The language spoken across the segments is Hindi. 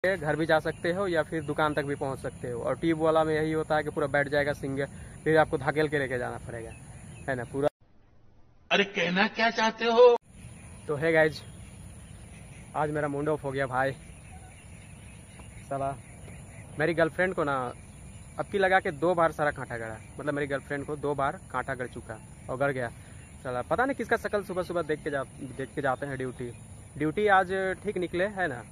घर भी जा सकते हो या फिर दुकान तक भी पहुंच सकते हो। और ट्यूब वाला में यही होता है कि पूरा बैठ जाएगा सिंगल, फिर आपको धकेल के लेके जाना पड़ेगा, है ना पूरा। अरे कहना क्या चाहते हो? तो है गाइज, आज मेरा मूड ऑफ हो गया भाई। साला मेरी गर्लफ्रेंड को ना अब की लगा के 2 बार सारा कांटा गड़ा, मतलब मेरी गर्लफ्रेंड को 2 बार कांटा गड़ चुका और गड़ गया। साला पता नहीं किसका शकल सुबह सुबह देख के जाते हैं ड्यूटी आज ठीक निकले, है ना।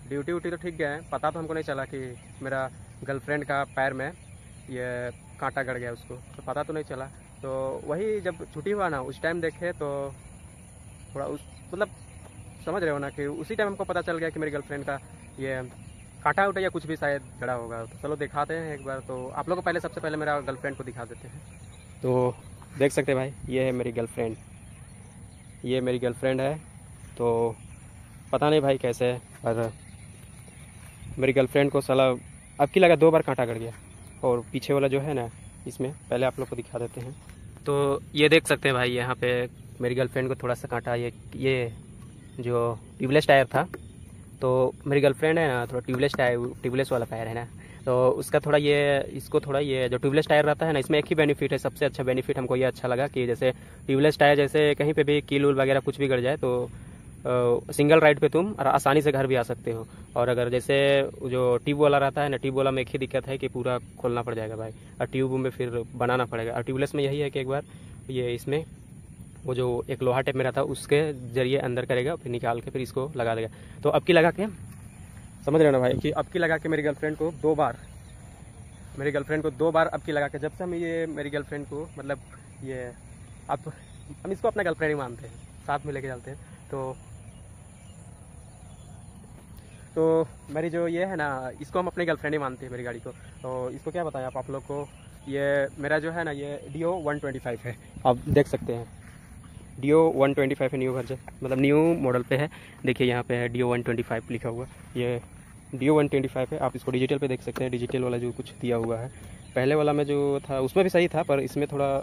ड्यूटी तो ठीक गए, पता तो हमको नहीं चला कि मेरा गर्लफ्रेंड का पैर में ये कांटा गड़ गया, उसको तो पता तो नहीं चला। तो वही जब छुट्टी हुआ ना उस टाइम देखे तो थोड़ा उस मतलब समझ रहे हो ना कि उसी टाइम हमको पता चल गया कि मेरी गर्लफ्रेंड का ये कांटा उठा या कुछ भी शायद गड़ा होगा। तो चलो दिखाते हैं एक बार। तो आप लोगों को पहले सबसे पहले मेरा गर्लफ्रेंड को दिखा देते हैं। तो देख सकते हैं भाई, ये है मेरी गर्लफ्रेंड, ये मेरी गर्लफ्रेंड है। तो पता नहीं भाई कैसे है, पर मेरी गर्लफ्रेंड को साला अब की लगा 2 बार कांटा गड़ गया। और पीछे वाला जो है ना, इसमें पहले आप लोग को दिखा देते हैं। तो ये देख सकते हैं भाई, यहाँ पे मेरी गर्लफ्रेंड को थोड़ा सा कांटा, ये जो ट्यूबलेस टायर था, तो मेरी गर्लफ्रेंड है ना थोड़ा ट्यूबलेस वाला टायर है ना, तो उसका थोड़ा इसको थोड़ा ये जो ट्यूबलेस टायर रहता है ना, इसमें एक ही बेनिफिट है, सबसे अच्छा बेनिफिट हमको ये अच्छा लगा कि जैसे ट्यूबलेस टायर जैसे कहीं पे भी कील उल वगैरह कुछ भी गड़ जाए तो सिंगल राइड पे तुम आसानी से घर भी आ सकते हो। और अगर जैसे जो ट्यूब वाला रहता है ना, ट्यूब वाला में एक ही दिक्कत है कि पूरा खोलना पड़ जाएगा भाई, और ट्यूब में फिर बनाना पड़ेगा। और ट्यूबलेस में यही है कि एक बार ये इसमें वो जो एक लोहा टेप में रहता है उसके जरिए अंदर करेगा, फिर निकाल के फिर इसको लगा देगा। तो अब की लगा के समझ रहे हो ना भाई कि अब की लगा के मेरी गर्लफ्रेंड को 2 बार अब की लगा के, जब से हम ये मेरी गर्लफ्रेंड को मतलब ये अब हम इसको अपना गर्लफ्रेंड ही मानते हैं, साथ में लेके चलते हैं। तो मेरी जो ये है ना, इसको हम अपनी गर्लफ्रेंड ही मानते हैं मेरी गाड़ी को। तो इसको क्या बताएं आप लोग को, ये मेरा जो है ना ये Dio 125 है, आप देख सकते हैं Dio 125 है, न्यू वर्जन मतलब न्यू मॉडल पे है। देखिए यहाँ पे है Dio 125 लिखा हुआ, ये Dio 125 है। आप इसको डिजिटल पे देख सकते हैं, डिजिटल वाला जो कुछ दिया हुआ है, पहले वाला में जो था उसमें भी सही था, पर इसमें थोड़ा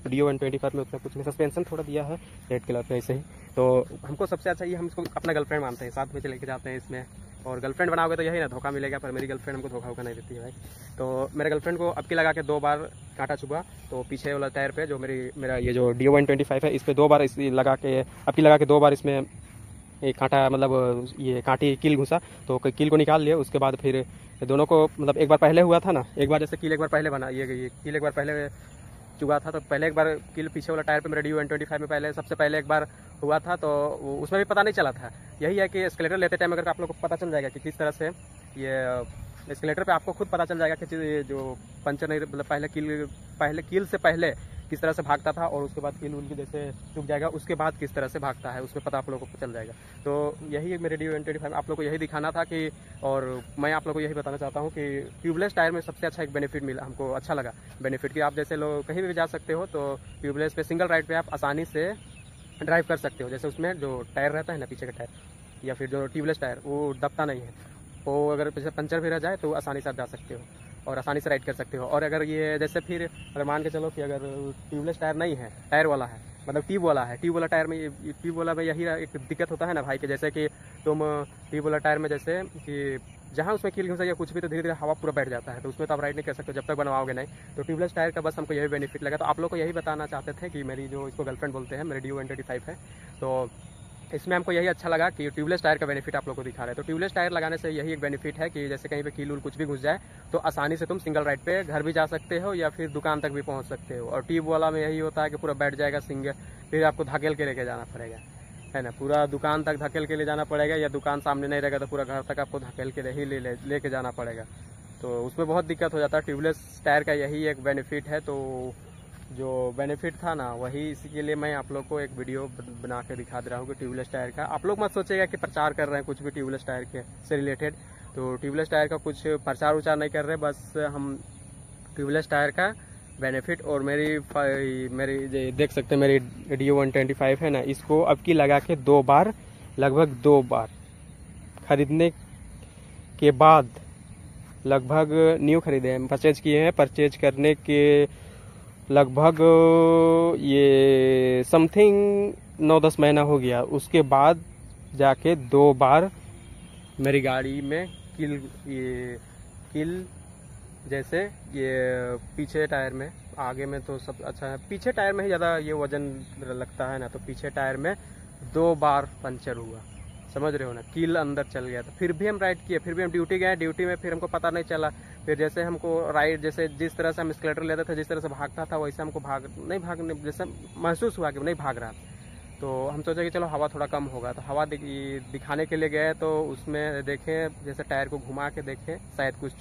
Dio 125 में उतना कुछ नहीं, सस्पेंशन थोड़ा दिया है रेड कलर पे ऐसे ही। तो हमको सबसे अच्छा ये, हम इसको अपना गर्लफ्रेंड मानते हैं, साथ में लेके जाते हैं इसमें। और गर्लफ्रेंड बनाओगे तो यही ना धोखा मिलेगा, पर मेरी गर्लफ्रेंड हमको धोखा नहीं देती है भाई। तो मेरे गर्लफ्रेंड को अब की लगा के 2 बार कांटा चुभा, तो पीछे वाला टायर पे जो मेरा ये जो Dio 125 है, इस पर 2 बार इस लगा के अब की लगा के 2 बार इसमें एक कांटा मतलब ये कांटी कील घुसा, तो कील को निकाल लिया। उसके बाद फिर दोनों को मतलब एक बार पहले हुआ था ना, एक बार जैसे कील एक बार पहले बना, ये कील एक बार पहले चुका था, तो पहले एक बार कील पीछे वाला टायर पे मेरा Dio 125 में पहले सबसे पहले एक बार हुआ था, तो उसमें भी पता नहीं चला था। यही है कि एस्केलेटर लेते टाइम अगर आप लोग को पता चल जाएगा कि किस तरह से ये एस्केलेटर पे आपको खुद पता चल जाएगा कि जो पंचर नहीं मतलब पहले कील से पहले किस तरह से भागता था, और उसके बाद कील उल की जैसे चुक जाएगा उसके बाद किस तरह से भागता है, उसमें पता आप लोगों को चल जाएगा। तो यही मेरे Dio 125 आप लोग को यही दिखाना था कि, और मैं आप लोग को यही बताना चाहता हूँ कि ट्यूबलेस टायर में सबसे अच्छा एक बेनिफिट मिला, हमको अच्छा लगा बेनिफिट कि आप जैसे लोग कहीं भी जा सकते हो, तो ट्यूबलेस पे सिंगल राइड पे आप आसानी से ड्राइव कर सकते हो। जैसे उसमें जो टायर रहता है ना पीछे का टायर या फिर जो ट्यूबलेस टायर, वो दबता नहीं है, वो अगर पीछे पंचर भी रह जाए तो आसानी से आप जा सकते हो और आसानी से राइड कर सकते हो। और अगर ये जैसे फिर अगर मान के चलो कि अगर ट्यूबलेस टायर नहीं है, टायर वाला है मतलब ट्यूब वाला टायर में, ट्यूब वाला में यही एक दिक्कत होता है ना भाई कि जैसे कि तुम ट्यूब वाला टायर में जैसे कि जहाँ उसमें कील घुसा या कुछ भी, तो धीरे धीरे हवा पूरा बैठ जाता है, तो उसमें तो आप राइड नहीं कर सकते जब तक बनवाओगे नहीं। तो ट्यूबलेस टायर का बस हमको यही बेनिफिट लगा। तो आप लोग को यही बताना चाहते थे कि मेरी जो इसको गर्लफ्रेंड बोलते हैं मेरी Dio 125 है, तो इसमें हमको यही अच्छा लगा कि ट्यूबलेस टायर का बेनिफिट आप लोग को दिखा रहे हैं। तो ट्यूबलेस टायर लगाने से यही एक बेनिफिट है कि जैसे कहीं पे कील उल कुछ भी घुस जाए तो आसानी से तुम सिंगल राइड पे घर भी जा सकते हो या फिर दुकान तक भी पहुंच सकते हो। और ट्यूब वाला में यही होता है कि पूरा बैठ जाएगा सिंगल, फिर आपको धकेल के लेके जाना पड़ेगा, है ना, पूरा दुकान तक धकेल के ले जाना पड़ेगा, या दुकान सामने नहीं रहेगा तो पूरा घर तक आपको धकेल के ही लेके जाना पड़ेगा। तो उसमें बहुत दिक्कत हो जाता है। ट्यूबलेस टायर का यही एक बेनिफिट है। तो जो बेनिफिट था ना वही, इसी के लिए मैं आप लोग को एक वीडियो बना के दिखा दे रहा हूँ कि ट्यूबलेस टायर का। आप लोग मत सोचेगा कि प्रचार कर रहे हैं कुछ भी ट्यूबलेस टायर के से रिलेटेड, तो ट्यूबलेस टायर का कुछ प्रचार उचार नहीं कर रहे, बस हम ट्यूबलेस टायर का बेनिफिट। और मेरी देख सकते हैं मेरी Dio 125 है ना, इसको अब की लगा के 2 बार लगभग 2 बार खरीदने के बाद, लगभग न्यू खरीदे हैं, परचेज किए हैं, परचेज करने के लगभग ये समथिंग 9-10 महीना हो गया, उसके बाद जाके 2 बार मेरी गाड़ी में कील जैसे ये पीछे टायर में, आगे में तो सब अच्छा है, पीछे टायर में ही ज़्यादा ये वजन लगता है ना, तो पीछे टायर में 2 बार पंचर हुआ, समझ रहे हो ना, कील अंदर चल गया था। फिर भी हम राइड किए, फिर भी हम ड्यूटी गए, ड्यूटी में फिर हमको पता नहीं चला। फिर जैसे हमको राइड, जैसे जिस तरह से हम स्केलेटर लेते थे, जिस तरह से भागता था, वैसे हमको भागने जैसे महसूस हुआ कि नहीं भाग रहा। तो हम सोचे कि चलो हवा थोड़ा कम होगा, तो हवा दिखाने के लिए गए, तो उसमें देखें जैसे टायर को घुमा के देखें, शायद कुछ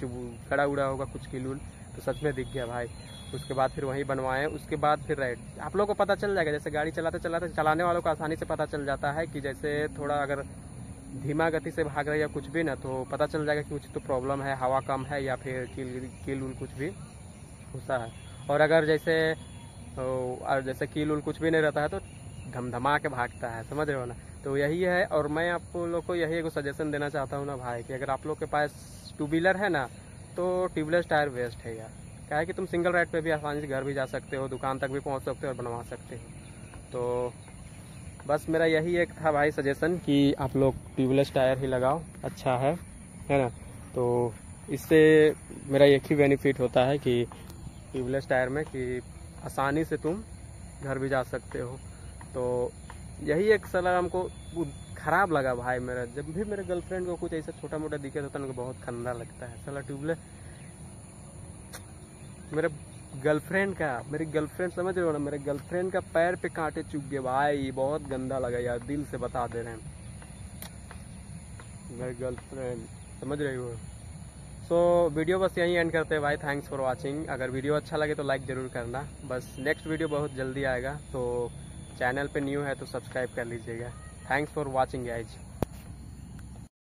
कड़ा उड़ा होगा, कुछ कील, तो सच में दिख गया भाई। उसके बाद फिर वहीं बनवाएं, उसके बाद फिर राइड। आप लोगों को पता चल जाएगा, जैसे गाड़ी चलाते चलाते चलाने वालों को आसानी से पता चल जाता है कि जैसे थोड़ा अगर धीमा गति से भाग रही है कुछ भी ना, तो पता चल जाएगा कि कुछ तो प्रॉब्लम है, हवा कम है या फिर कील उल कुछ भी घुसा है। और अगर जैसे कील उल कुछ भी नहीं रहता है तो धमधमा के भागता है, समझ रहे हो ना। तो यही है, और मैं आप लोग को यही एक सजेशन देना चाहता हूँ ना भाई, कि अगर आप लोग के पास 2 व्हीलर है ना, तो ट्यूबलेस टायर बेस्ट है यार। क्या है कि तुम सिंगल राइड पे भी आसानी से घर भी जा सकते हो, दुकान तक भी पहुँच सकते हो और बनवा सकते हो। तो बस मेरा यही एक था भाई सजेशन कि आप लोग ट्यूबलेस टायर ही लगाओ, अच्छा है ना। तो इससे मेरा एक ही बेनिफिट होता है कि ट्यूबलेस टायर में कि आसानी से तुम घर भी जा सकते हो। तो यही एक सलाह हमको खराब लगा भाई मेरा, जब भी मेरे गर्लफ्रेंड को कुछ ऐसा छोटा मोटा दिक्कत होता है उनको बहुत खंदा लगता है। साला ट्यूबलेस मेरे गर्लफ्रेंड समझ रहे हो ना, मेरे गर्लफ्रेंड का पैर पे कांटे चुभ गए भाई, बहुत गंदा लगा यार, दिल से बता दे रहे हैं मेरे गर्लफ्रेंड, समझ रही हो। सो वीडियो बस यहीं एंड करते हैं भाई। Thanks for watching. अगर वीडियो अच्छा लगे तो लाइक ज़रूर करना। बस नेक्स्ट वीडियो बहुत जल्दी आएगा, तो चैनल पे न्यू है तो सब्सक्राइब कर लीजिएगा। Thanks for watching guys.